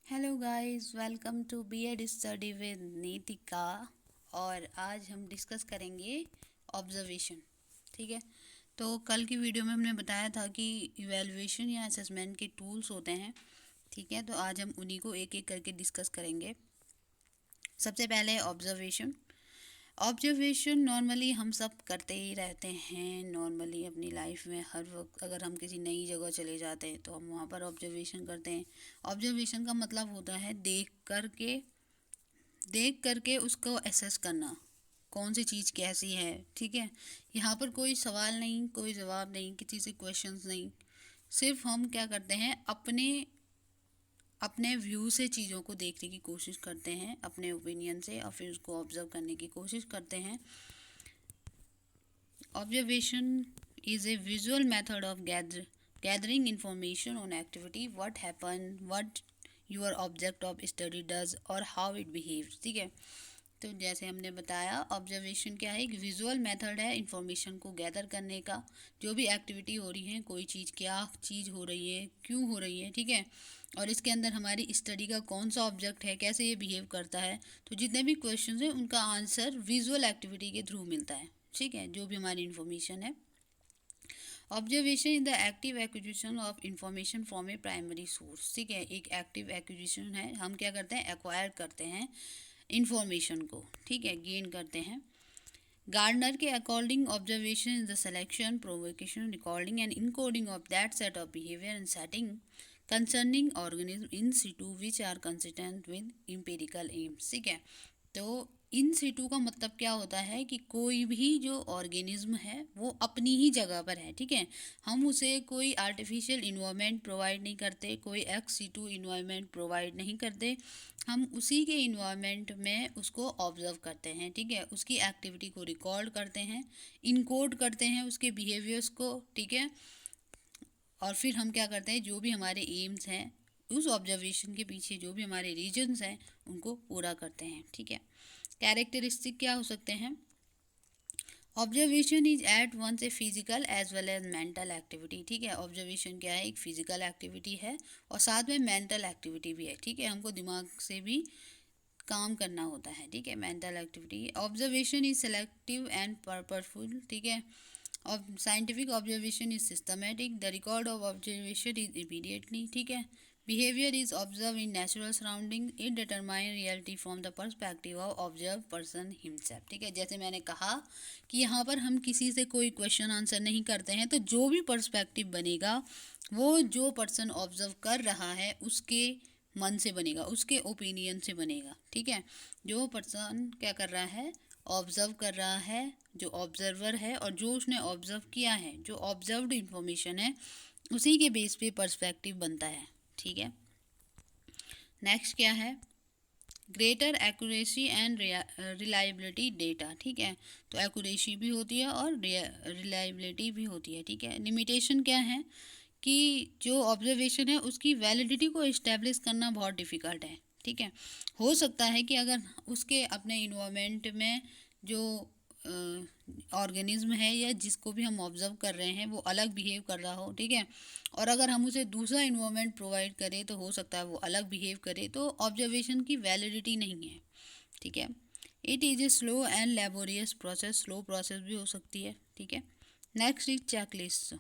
Hello guys, welcome to BEd study with Nitika. और आज हम डिस्कस करेंगे ऑब्जर्वेशन। ठीक है। तो कल की वीडियो में हमने बताया था कि इवैल्यूएशन या असेसमेंट के टूल्स होते हैं। ठीक है, तो आज हम उन्हीं को एक एक करके डिस्कस करेंगे। सबसे पहले ऑब्जर्वेशन। ऑब्जर्वेशन नॉर्मली हम सब करते ही रहते हैं। नॉर्मली अपनी लाइफ में हर वक्त अगर हम किसी नई जगह चले जाते हैं तो हम वहाँ पर ऑब्जर्वेशन करते हैं। ऑब्जर्वेशन का मतलब होता है देख करके उसको एसेस करना, कौन सी चीज़ कैसी है। ठीक है। यहाँ पर कोई सवाल नहीं, कोई जवाब नहीं, किसी से क्वेश्चंस नहीं। सिर्फ हम क्या करते हैं, अपने अपने व्यू से चीज़ों को देखने की कोशिश करते हैं, अपने ओपिनियन से, और फिर उसको ऑब्जर्व करने की कोशिश करते हैं। Observation is a visual method of gathering information on activity, what happened, what your object of study does और how it behaves। ठीक है। तो जैसे हमने बताया, ऑब्जर्वेशन क्या है, एक विजुअल मेथड है इंफॉर्मेशन को गैदर करने का। जो भी एक्टिविटी हो रही है, कोई चीज़ क्या चीज़ हो रही है, क्यों हो रही है, ठीक है, और इसके अंदर हमारी स्टडी का कौन सा ऑब्जेक्ट है, कैसे ये बिहेव करता है। तो जितने भी क्वेश्चन हैं उनका आंसर विजुअल एक्टिविटी के थ्रू मिलता है। ठीक है, जो भी हमारी इन्फॉर्मेशन है। Observation is the active acquisition of information from A primary source. ठीक है, एक एक्टिव एक्विजिशन है, हम क्या करते हैं, एक्वायर करते हैं इंफॉर्मेशन को। ठीक है, गेन करते हैं। गार्डनर के according observation is the selection, provocation, recording and encoding of that set of behaviour and setting concerning organism in situ which are consistent with empirical aims. ठीक है। तो इन सिटू का मतलब क्या होता है कि कोई भी जो ऑर्गेनिज्म है वो अपनी ही जगह पर है। ठीक है। हम उसे कोई आर्टिफिशियल इन्वायरमेंट प्रोवाइड नहीं करते, कोई एक्स सिटू इन्वायरमेंट प्रोवाइड नहीं करते। हम उसी के इन्वायरमेंट में उसको ऑब्जर्व करते हैं। ठीक है, उसकी एक्टिविटी को रिकॉर्ड करते हैं, इनकोड करते हैं उसके बिहेवियर्स को। ठीक है, और फिर हम क्या करते हैं, जो भी हमारे एम्स हैं, उस ऑब्जर्वेशन के पीछे जो भी हमारे रीजन्स हैं उनको पूरा करते हैं। ठीक है। कैरेक्टरिस्टिक क्या हो सकते हैं, observation is at once a physical as well as mental activity. ठीक है, ऑब्जर्वेशन क्या है, एक फिजिकल एक्टिविटी है और साथ में मेंटल एक्टिविटी भी है। ठीक है, हमको दिमाग से भी काम करना होता है। ठीक है, mental activity. Observation is selective and purposeful. ठीक है, और scientific observation is systematic, the record of observation is immediately. ठीक है, behaviour is observe in natural surrounding, it determine reality from the perspective of observe person himself. ठीक है, जैसे मैंने कहा कि यहाँ पर हम किसी से कोई क्वेश्चन आंसर नहीं करते हैं, तो जो भी पर्सपेक्टिव बनेगा वो जो पर्सन ऑब्जर्व कर रहा है उसके मन से बनेगा, उसके ओपिनियन से बनेगा। ठीक है, जो पर्सन क्या कर रहा है, ऑब्जर्व कर रहा है, जो ऑब्जर्वर है, और जो उसने ऑब्जर्व किया है, जो ऑब्जर्व्ड इंफॉर्मेशन है, उसी के बेस पे पर्सपेक्टिव बनता है। ठीक है। नेक्स्ट क्या है, greater accuracy and reliability data. ठीक है, तो एक्यूरेसी भी होती है और रिलायबिलिटी भी होती है। ठीक है, लिमिटेशन क्या है कि जो ऑब्जर्वेशन है उसकी वैलिडिटी को इस्टेब्लिश करना बहुत डिफ़िकल्ट है। ठीक है, हो सकता है कि अगर उसके अपने इन्वायरमेंट में जो ऑर्गेनिज्म है या जिसको भी हम ऑब्जर्व कर रहे हैं वो अलग बिहेव कर रहा हो। ठीक है, और अगर हम उसे दूसरा इन्वायरमेंट प्रोवाइड करें तो हो सकता है वो अलग बिहेव करे, तो ऑब्जर्वेशन की वैलिडिटी नहीं है। ठीक है, it is a slow and laborious process, slow process भी हो सकती है। ठीक है। Next is checklist.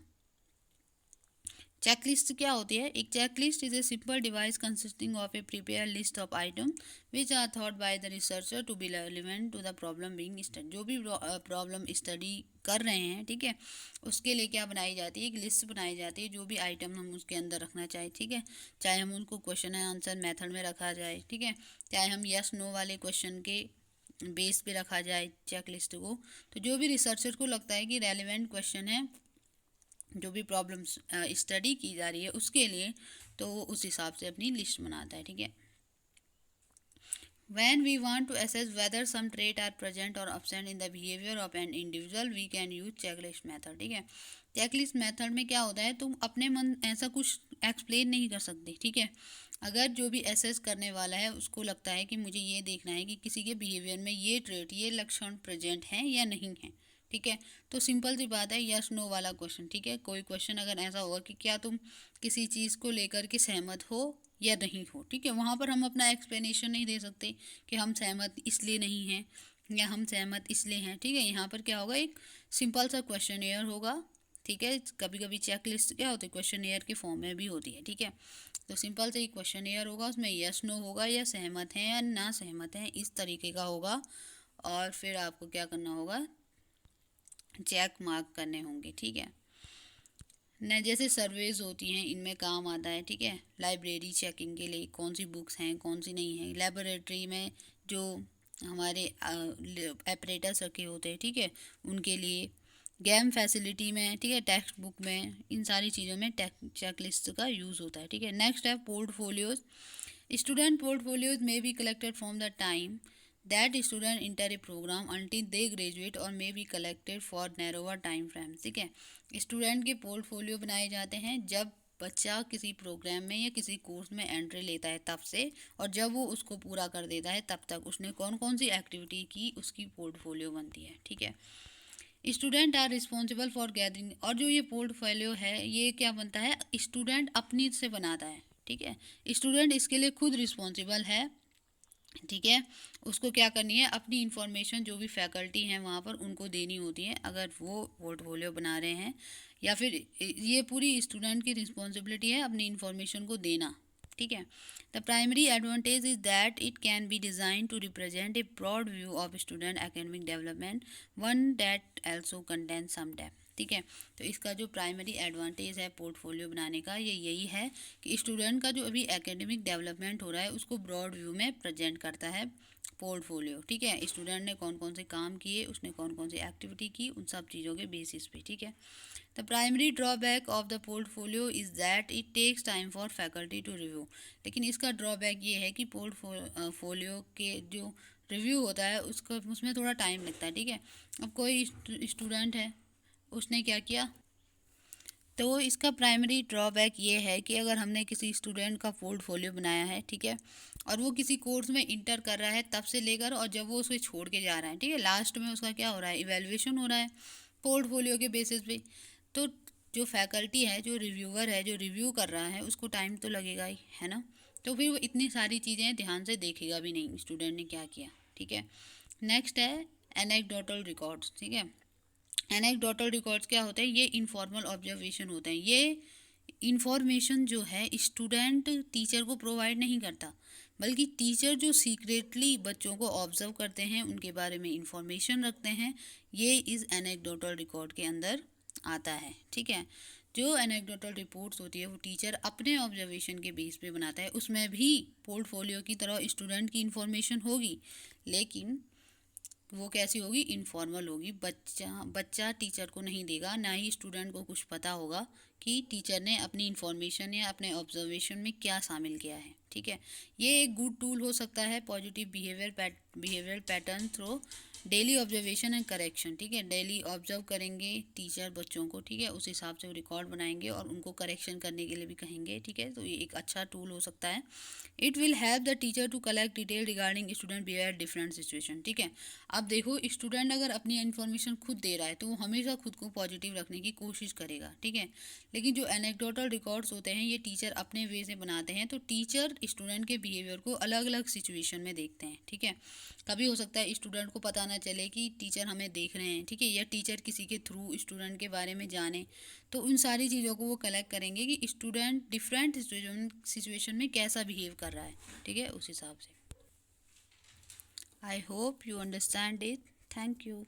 चेकलिस्ट क्या होती है, एक checklist is a simple device consisting of a prepare list of item which are thought by the researcher to be relevant to the problem being study. जो भी प्रॉब्लम स्टडी कर रहे हैं, ठीक है, उसके लिए क्या बनाई जाती है, एक लिस्ट बनाई जाती है, जो भी आइटम हम उसके अंदर रखना चाहें। ठीक है, चाहे हम उनको क्वेश्चन एंड आंसर मेथड में रखा जाए, ठीक है, चाहे हम यस नो वाले क्वेश्चन के बेस पे रखा जाए चेक लिस्ट को। तो जो भी रिसर्चर को लगता है कि रेलिवेंट क्वेश्चन है, जो भी प्रॉब्लम्स स्टडी की जा रही है उसके लिए, तो वो उस हिसाब से अपनी लिस्ट बनाता है। ठीक है। When we want to assess whether some trait are present or absent in the behavior of an individual, we can use checklist method। ठीक है, चेकलिस्ट मेथड में क्या होता है, तुम अपने मन ऐसा कुछ एक्सप्लेन नहीं कर सकते। ठीक है, अगर जो भी एसेस करने वाला है उसको लगता है कि मुझे ये देखना है कि किसी के बिहेवियर में ये ट्रेट, ये लक्षण प्रेजेंट हैं या नहीं है, ठीक है। तो सिंपल सी बात है, यस नो वाला क्वेश्चन, ठीक है। कोई क्वेश्चन अगर ऐसा होगा कि क्या तुम किसी चीज़ को लेकर के सहमत हो या नहीं हो, ठीक है, वहाँ पर हम अपना एक्सप्लेनेशन नहीं दे सकते कि हम सहमत इसलिए नहीं हैं या हम सहमत इसलिए हैं, ठीक है। यहाँ पर क्या होगा, एक सिंपल सा क्वेश्चन होगा, ठीक है। कभी कभी चेक लिस्ट क्या होती है, क्वेश्चन के फॉर्म में भी होती है, ठीक है। तो सिंपल से एक क्वेश्चन होगा, उसमें यस नो होगा, या सहमत हैं या ना सहमत हैं, इस तरीके का होगा। और फिर आपको क्या करना होगा, चेक मार्क करने होंगे, ठीक है। न जैसे सर्वेज होती हैं, इनमें काम आता है, ठीक है। लाइब्रेरी चेकिंग के लिए कौन सी बुक्स हैं कौन सी नहीं हैं, लेबोरेटरी में जो हमारे एपरेटस रखे होते हैं, ठीक है, उनके लिए, गेम फैसिलिटी में, ठीक है, टेक्स्ट बुक में, इन सारी चीज़ों में चेक लिस्ट का यूज़ होता है, ठीक है। नेक्स्ट है पोर्टफोलियोज। स्टूडेंट पोर्टफोलियोज में be collected from the time that student enter a program until they graduate or may be collected for narrower time frames, ठीक है। स्टूडेंट के पोर्टफोलियो बनाए जाते हैं जब बच्चा किसी प्रोग्राम में या किसी कोर्स में एंट्री लेता है तब से, और जब वो उसको पूरा कर देता है तब तक उसने कौन कौन सी एक्टिविटी की, उसकी पोर्टफोलियो बनती है, ठीक है। Student are responsible for gathering, और जो ये पोर्टफोलियो है ये क्या बनता है, स्टूडेंट अपनी से बनाता है, ठीक है। स्टूडेंट इसके लिए खुद रिस्पॉन्सिबल है, ठीक है। उसको क्या करनी है, अपनी इंफॉर्मेशन जो भी फैकल्टी हैं वहाँ पर उनको देनी होती है अगर वो पोर्टफोलियो बना रहे हैं, या फिर ये पूरी स्टूडेंट की रिस्पॉन्सिबिलिटी है अपनी इंफॉर्मेशन को देना, ठीक है। The primary advantage is that it can be design to represent a broad view of student academic development, one that also contain some depth, ठीक है। तो इसका जो प्राइमरी एडवांटेज है पोर्टफोलियो बनाने का, ये यही है कि स्टूडेंट का जो अभी एकेडमिक डेवलपमेंट हो रहा है उसको ब्रॉड व्यू में प्रेजेंट करता है पोर्टफोलियो, ठीक है। स्टूडेंट ने कौन कौन से काम किए, उसने कौन कौन सी एक्टिविटी की, उन सब चीज़ों के बेसिस पे, ठीक है। The primary drawback of the portfolio is that it takes time for faculty to review, लेकिन इसका ड्रॉबैक ये है कि पोर्टफोलियो के जो रिव्यू होता है उसमें थोड़ा टाइम लगता है, ठीक है। अब कोई स्टूडेंट है, उसने क्या किया, तो इसका प्राइमरी ड्रॉबैक ये है कि अगर हमने किसी स्टूडेंट का पोर्टफोलियो बनाया है, ठीक है, और वो किसी कोर्स में इंटर कर रहा है तब से लेकर, और जब वो उसे छोड़ के जा रहा है, ठीक है, लास्ट में उसका क्या हो रहा है, इवेल्युएशन हो रहा है पोर्टफोलियो के बेसिस पे, तो जो फैकल्टी है, जो रिव्यूअर है, जो रिव्यू कर रहा है, उसको टाइम तो लगेगा ही, है ना। तो फिर वो इतनी सारी चीज़ें ध्यान से देखेगा भी नहीं स्टूडेंट ने क्या किया, ठीक है। नेक्स्ट है एनेक्डोटल रिकॉर्ड्स, ठीक है। एनेक्डोटल रिकॉर्ड्स क्या होते हैं, ये इनफॉर्मल ऑब्जर्वेशन होते हैं। ये इंफॉर्मेशन जो है स्टूडेंट टीचर को प्रोवाइड नहीं करता, बल्कि टीचर जो सीक्रेटली बच्चों को ऑब्जर्व करते हैं, उनके बारे में इंफॉर्मेशन रखते हैं, ये इस एनेक्डोटल रिकॉर्ड के अंदर आता है, ठीक है। जो एनेक्डोटल रिपोर्ट्स होती है वो टीचर अपने ऑब्जर्वेशन के बेस पे बनाता है, उसमें भी पोर्टफोलियो की तरह स्टूडेंट की इंफॉर्मेशन होगी, लेकिन वो कैसी होगी, इनफॉर्मल होगी। बच्चा टीचर को नहीं देगा, ना ही स्टूडेंट को कुछ पता होगा कि टीचर ने अपनी इंफॉर्मेशन या अपने ऑब्जर्वेशन में क्या शामिल किया है, ठीक है। ये एक गुड टूल हो सकता है positive behaviour pattern through daily observation and correction, ठीक है। डेली ऑब्जर्व करेंगे टीचर बच्चों को, ठीक है, उस हिसाब से वो रिकॉर्ड बनाएंगे और उनको करेक्शन करने के लिए भी कहेंगे, ठीक है। तो ये एक अच्छा टूल हो सकता है। It will have the teacher to collect detail regarding student behaviour different situation, ठीक है। अब देखो स्टूडेंट अगर अपनी इन्फॉर्मेशन खुद दे रहा है तो वो हमेशा खुद को पॉजिटिव रखने की कोशिश करेगा, ठीक है। लेकिन जो एनेक्डोटल रिकॉर्ड्स होते हैं ये टीचर अपने वे से बनाते हैं, तो टीचर स्टूडेंट के बिहेवियर को अलग अलग सिचुएशन में देखते हैं, ठीक है। कभी हो सकता है स्टूडेंट को पता ना चले कि टीचर हमें देख रहे हैं, ठीक है, या टीचर किसी के थ्रू स्टूडेंट के बारे में जाने, तो उन सारी चीज़ों को वो कलेक्ट करेंगे कि स्टूडेंट डिफरेंट सिचुएशन में कैसा बिहेव कर रहा है, ठीक है, उस हिसाब से। I hope you understand it. Thank you.